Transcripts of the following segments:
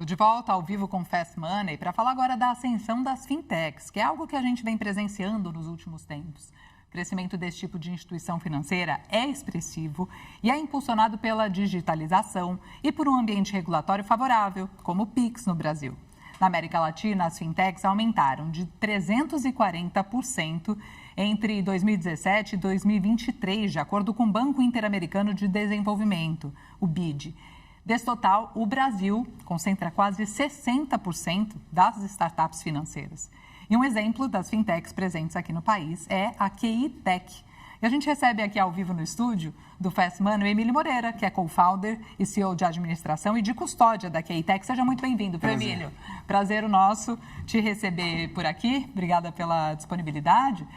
Estou de volta ao vivo com Fast Money para falar agora da ascensão das fintechs, que é algo que a gente vem presenciando nos últimos tempos. O crescimento desse tipo de instituição financeira é expressivo e é impulsionado pela digitalização e por um ambiente regulatório favorável, como o Pix no Brasil. Na América Latina, as fintechs aumentaram de 340% entre 2017 e 2023, de acordo com o Banco Interamericano de Desenvolvimento, o BID. Desse total, o Brasil concentra quase 60% das startups financeiras. E um exemplo das fintechs presentes aqui no país é a QI Tech. E a gente recebe aqui ao vivo no estúdio do Fast Money o Emílio Moreira, que é co-founder e CEO de administração e de custódia da QI Tech. Seja muito bem-vindo, Emílio. Prazer o nosso te receber por aqui. Obrigada pela disponibilidade.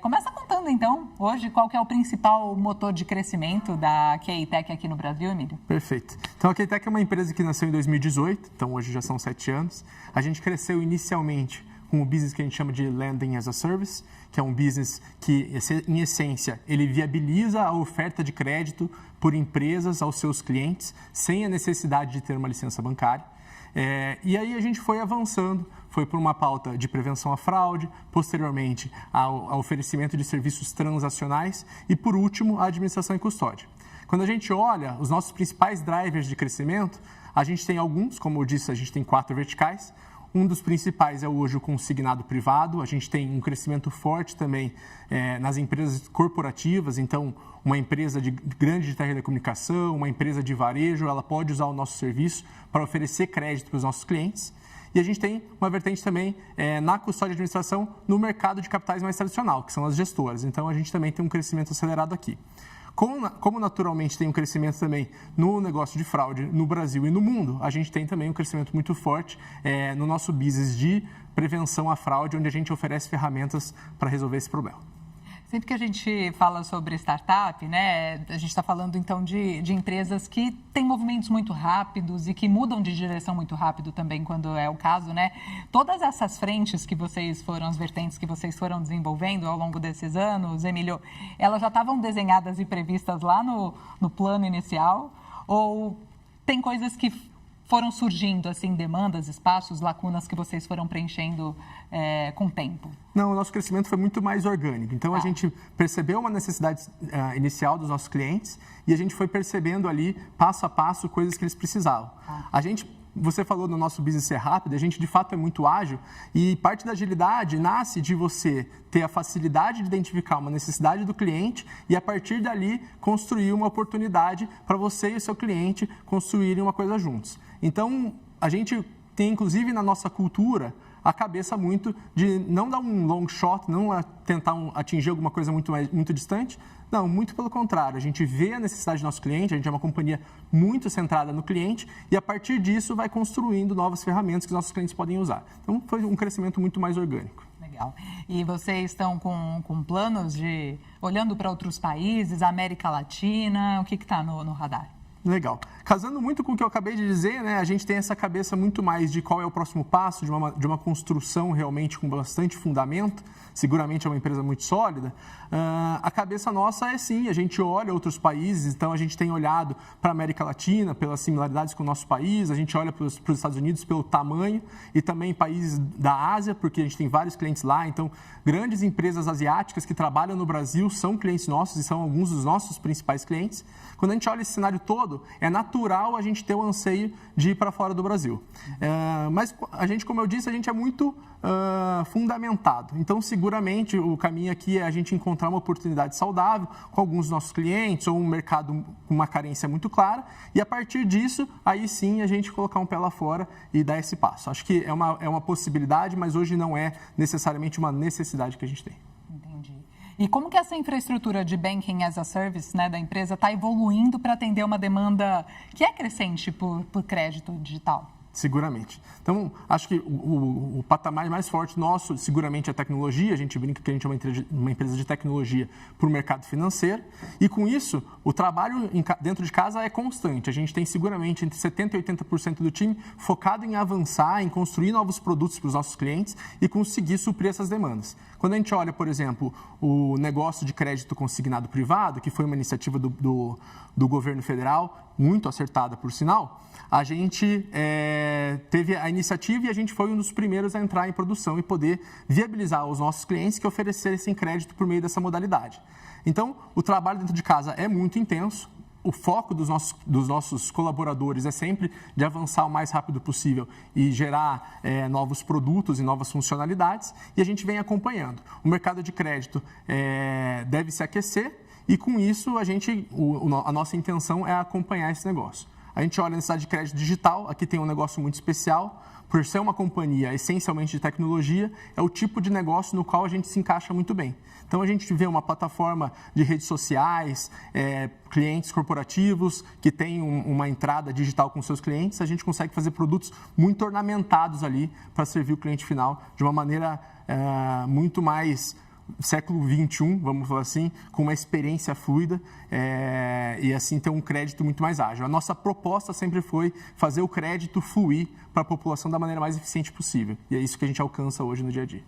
Começa contando, então, hoje, qual que é o principal motor de crescimento da QI Tech aqui no Brasil, Emílio? Perfeito. Então, a QI Tech é uma empresa que nasceu em 2018, então hoje já são 7 anos. A gente cresceu inicialmente com o business que a gente chama de Lending as a Service, que é um business que, em essência, ele viabiliza a oferta de crédito por empresas aos seus clientes, sem a necessidade de ter uma licença bancária. E aí a gente foi avançando, foi por uma pauta de prevenção à fraude, posteriormente ao oferecimento de serviços transacionais e, por último, a administração e custódia. Quando a gente olha os nossos principais drivers de crescimento, a gente tem alguns, como eu disse, a gente tem 4 verticais. Um dos principais é hoje o consignado privado. A gente tem um crescimento forte também nas empresas corporativas. Então, uma empresa grande de telecomunicação, uma empresa de varejo, ela pode usar o nosso serviço para oferecer crédito para os nossos clientes. E a gente tem uma vertente também na custódia e administração no mercado de capitais mais tradicional, que são as gestoras. Então, a gente também tem um crescimento acelerado aqui. Como naturalmente tem um crescimento também no negócio de fraude no Brasil e no mundo, a gente tem também um crescimento muito forte no nosso business de prevenção à fraude, onde a gente oferece ferramentas para resolver esse problema. Sempre que a gente fala sobre startup, né, a gente está falando então de empresas que têm movimentos muito rápidos e que mudam de direção muito rápido também, quando é o caso, né? Todas essas frentes que vocês foram, as vertentes que vocês foram desenvolvendo ao longo desses anos, Emílio, elas já estavam desenhadas e previstas lá no plano inicial? Ou tem coisas que foram surgindo, assim, demandas, espaços, lacunas que vocês foram preenchendo com o tempo? Não, o nosso crescimento foi muito mais orgânico. Então, a gente percebeu uma necessidade inicial dos nossos clientes e a gente foi percebendo ali, passo a passo, coisas que eles precisavam. Você falou no nosso business ser rápido, a gente de fato é muito ágil e parte da agilidade nasce de você ter a facilidade de identificar uma necessidade do cliente e a partir dali construir uma oportunidade para você e o seu cliente construírem uma coisa juntos. Então, a gente tem inclusive na nossa cultura a cabeça muito de não dar um long shot, não tentar atingir alguma coisa muito distante. Não, muito pelo contrário. A gente vê a necessidade do nosso cliente, a gente é uma companhia muito centrada no cliente e, a partir disso, vai construindo novas ferramentas que os nossos clientes podem usar. Então, foi um crescimento muito mais orgânico. Legal. E vocês estão com planos de, olhando para outros países, América Latina, o que está no radar? Legal. Casando muito com o que eu acabei de dizer, né, a gente tem essa cabeça muito mais de qual é o próximo passo, de uma construção realmente com bastante fundamento, seguramente é uma empresa muito sólida. A cabeça nossa é sim, a gente olha outros países, então a gente tem olhado para a América Latina pelas similaridades com o nosso país, a gente olha para os Estados Unidos pelo tamanho e também países da Ásia, porque a gente tem vários clientes lá, então grandes empresas asiáticas que trabalham no Brasil são clientes nossos e são alguns dos nossos principais clientes. Quando a gente olha esse cenário todo, é natural a gente ter o anseio de ir para fora do Brasil. Mas a gente, como eu disse, a gente é muito fundamentado. Então, seguramente, o caminho aqui é a gente encontrar uma oportunidade saudável com alguns dos nossos clientes ou um mercado com uma carência muito clara e, a partir disso, aí sim a gente colocar um pé lá fora e dar esse passo. Acho que é uma possibilidade, mas hoje não é necessariamente uma necessidade que a gente tem. Entendi. E como que essa infraestrutura de Banking as a Service, né, da empresa está evoluindo para atender uma demanda que é crescente por crédito digital? Seguramente. Então, acho que o patamar mais forte nosso, seguramente, é a tecnologia. A gente brinca que a gente é uma empresa de tecnologia para o mercado financeiro. E, com isso, o trabalho dentro de casa é constante. A gente tem, seguramente, entre 70% e 80% do time focado em avançar, em construir novos produtos para os nossos clientes e conseguir suprir essas demandas. Quando a gente olha, por exemplo, o negócio de crédito consignado privado, que foi uma iniciativa do governo federal, muito acertada, por sinal, a gente teve a iniciativa e a gente foi um dos primeiros a entrar em produção e poder viabilizar aos nossos clientes que oferecessem crédito por meio dessa modalidade. Então, o trabalho dentro de casa é muito intenso. O foco dos nossos colaboradores é sempre de avançar o mais rápido possível e gerar novos produtos e novas funcionalidades, e a gente vem acompanhando. O mercado de crédito deve se aquecer e, com isso, a nossa intenção é acompanhar esse negócio. A gente olha a necessidade de crédito digital, aqui tem um negócio muito especial. Por ser uma companhia essencialmente de tecnologia, é o tipo de negócio no qual a gente se encaixa muito bem. Então, a gente vê uma plataforma de redes sociais, clientes corporativos que têm uma entrada digital com seus clientes, a gente consegue fazer produtos muito ornamentados ali para servir o cliente final de uma maneira muito mais século XXI, vamos falar assim, com uma experiência fluida e assim ter um crédito muito mais ágil. A nossa proposta sempre foi fazer o crédito fluir para a população da maneira mais eficiente possível. E é isso que a gente alcança hoje no dia a dia.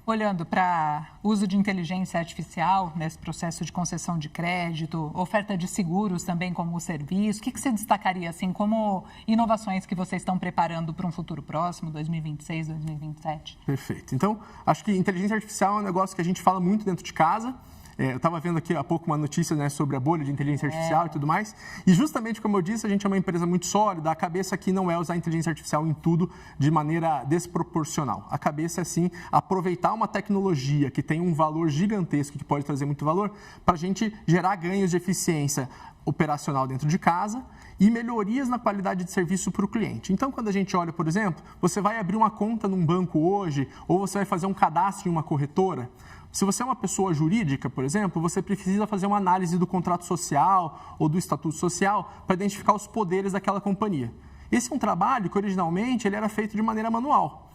Olhando para uso de inteligência artificial nesse processo de concessão de crédito, oferta de seguros também como serviço, o que você destacaria assim como inovações que vocês estão preparando para um futuro próximo, 2026, 2027? Perfeito. Então, acho que inteligência artificial é um negócio que a gente fala muito dentro de casa. Eu estava vendo aqui há pouco uma notícia, né, sobre a bolha de inteligência artificial e tudo mais. E justamente como eu disse, a gente é uma empresa muito sólida. A cabeça aqui não é usar a inteligência artificial em tudo de maneira desproporcional. A cabeça é, sim, aproveitar uma tecnologia que tem um valor gigantesco, que pode trazer muito valor, para a gente gerar ganhos de eficiência operacional dentro de casa e melhorias na qualidade de serviço para o cliente. Então, quando a gente olha, por exemplo, você vai abrir uma conta num banco hoje ou você vai fazer um cadastro em uma corretora. Se você é uma pessoa jurídica, por exemplo, você precisa fazer uma análise do contrato social ou do estatuto social para identificar os poderes daquela companhia. Esse é um trabalho que, originalmente, ele era feito de maneira manual.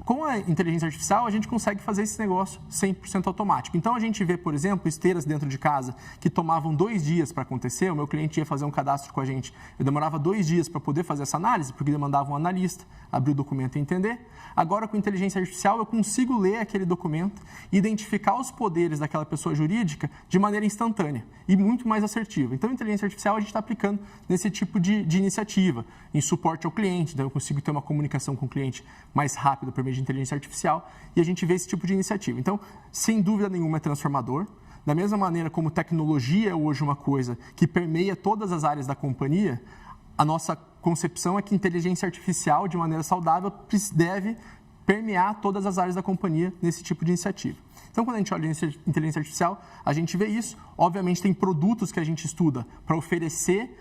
Com a inteligência artificial, a gente consegue fazer esse negócio 100% automático. Então, a gente vê, por exemplo, esteiras dentro de casa que tomavam 2 dias para acontecer. O meu cliente ia fazer um cadastro com a gente. Eu demorava 2 dias para poder fazer essa análise, porque demandava um analista, abrir o documento e entender. Agora, com inteligência artificial, eu consigo ler aquele documento e identificar os poderes daquela pessoa jurídica de maneira instantânea e muito mais assertiva. Então, a inteligência artificial a gente está aplicando nesse tipo de iniciativa, em suporte ao cliente. Então, eu consigo ter uma comunicação com o cliente mais rápida por meio de inteligência artificial e a gente vê esse tipo de iniciativa. Então, sem dúvida nenhuma, é transformador. Da mesma maneira como tecnologia é hoje uma coisa que permeia todas as áreas da companhia, a nossa concepção é que inteligência artificial, de maneira saudável, deve permear todas as áreas da companhia nesse tipo de iniciativa. Então, quando a gente olha inteligência artificial, a gente vê isso. Obviamente, tem produtos que a gente estuda para oferecer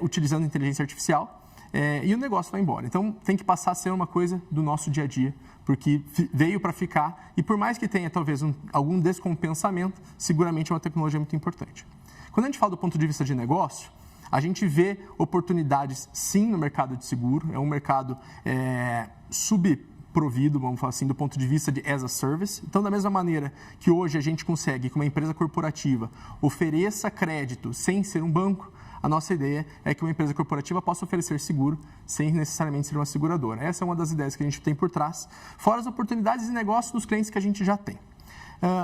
utilizando inteligência artificial e o negócio vai embora. Então, tem que passar a ser uma coisa do nosso dia a dia, porque veio para ficar e por mais que tenha talvez algum descompensamento, seguramente é uma tecnologia muito importante. Quando a gente fala do ponto de vista de negócio, a gente vê oportunidades sim no mercado de seguro, é um mercado subprovido, vamos falar assim, do ponto de vista de as a service. Então, da mesma maneira que hoje a gente consegue que uma empresa corporativa ofereça crédito sem ser um banco, a nossa ideia é que uma empresa corporativa possa oferecer seguro sem necessariamente ser uma seguradora. Essa é uma das ideias que a gente tem por trás, fora as oportunidades de negócio dos clientes que a gente já tem.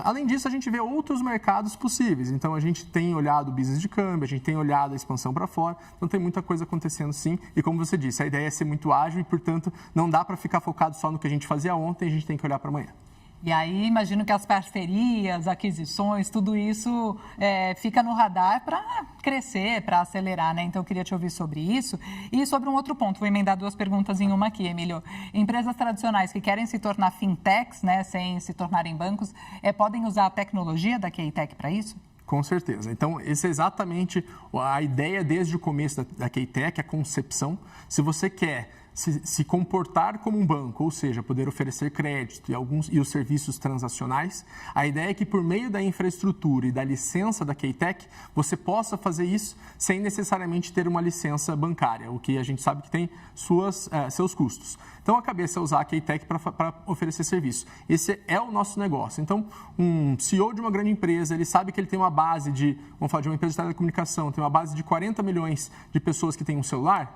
Além disso, a gente vê outros mercados possíveis. Então, a gente tem olhado o business de câmbio, a gente tem olhado a expansão para fora. Então, tem muita coisa acontecendo sim. E como você disse, a ideia é ser muito ágil e, portanto, não dá para ficar focado só no que a gente fazia ontem, a gente tem que olhar para amanhã. E aí, imagino que as parcerias, aquisições, tudo isso fica no radar para crescer, para acelerar, né? Então, eu queria te ouvir sobre isso. E sobre um outro ponto, vou emendar 2 perguntas em uma aqui, Emílio. Empresas tradicionais que querem se tornar fintechs, né, sem se tornarem bancos, podem usar a tecnologia da K-Tech para isso? Com certeza. Então, essa é exatamente a ideia desde o começo da K-Tech, a concepção. Se você quer se comportar como um banco, ou seja, poder oferecer crédito e os serviços transacionais, a ideia é que por meio da infraestrutura e da licença da K-Tech, você possa fazer isso sem necessariamente ter uma licença bancária, o que a gente sabe que tem seus custos. Então, a cabeça é usar a K-Tech para oferecer serviço. Esse é o nosso negócio. Então, um CEO de uma grande empresa, ele sabe que ele tem uma base vamos falar de uma empresa de telecomunicação, tem uma base de 40 milhões de pessoas que têm um celular.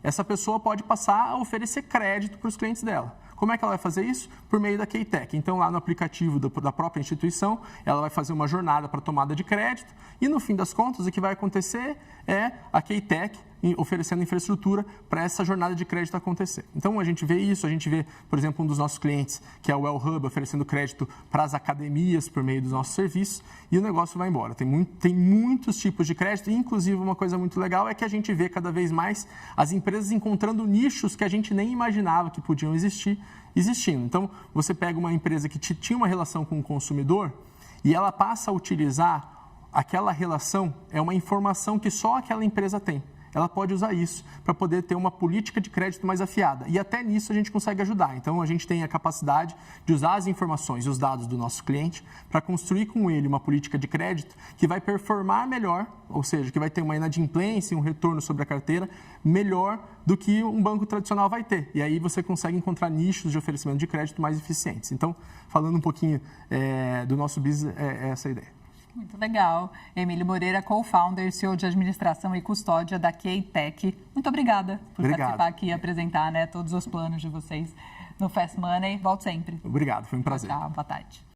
Essa pessoa pode passar a oferecer crédito para os clientes dela. Como é que ela vai fazer isso? Por meio da Keitech. Então, lá no aplicativo da própria instituição, ela vai fazer uma jornada para tomada de crédito e, no fim das contas, o que vai acontecer é a Keitech oferecendo infraestrutura para essa jornada de crédito acontecer. Então, a gente vê isso, a gente vê, por exemplo, um dos nossos clientes, que é o Well Hub, oferecendo crédito para as academias por meio dos nossos serviços, e o negócio vai embora. Tem muitos tipos de crédito, e, inclusive, uma coisa muito legal é que a gente vê cada vez mais as empresas encontrando nichos que a gente nem imaginava que podiam existindo. Então, você pega uma empresa que tinha uma relação com o consumidor e ela passa a utilizar aquela relação, é uma informação que só aquela empresa tem. Ela pode usar isso para poder ter uma política de crédito mais afiada. E até nisso a gente consegue ajudar. Então, a gente tem a capacidade de usar as informações e os dados do nosso cliente para construir com ele uma política de crédito que vai performar melhor, ou seja, que vai ter uma inadimplência, um retorno sobre a carteira melhor do que um banco tradicional vai ter. E aí você consegue encontrar nichos de oferecimento de crédito mais eficientes. Então, falando um pouquinho do nosso business, é essa a ideia. Muito legal. Emílio Moreira, co-founder, CEO de administração e custódia da Keitech. Muito obrigada por participar aqui e apresentar, né, todos os planos de vocês no Fast Money. Volte sempre. Obrigado, foi um prazer. Tchau, boa tarde.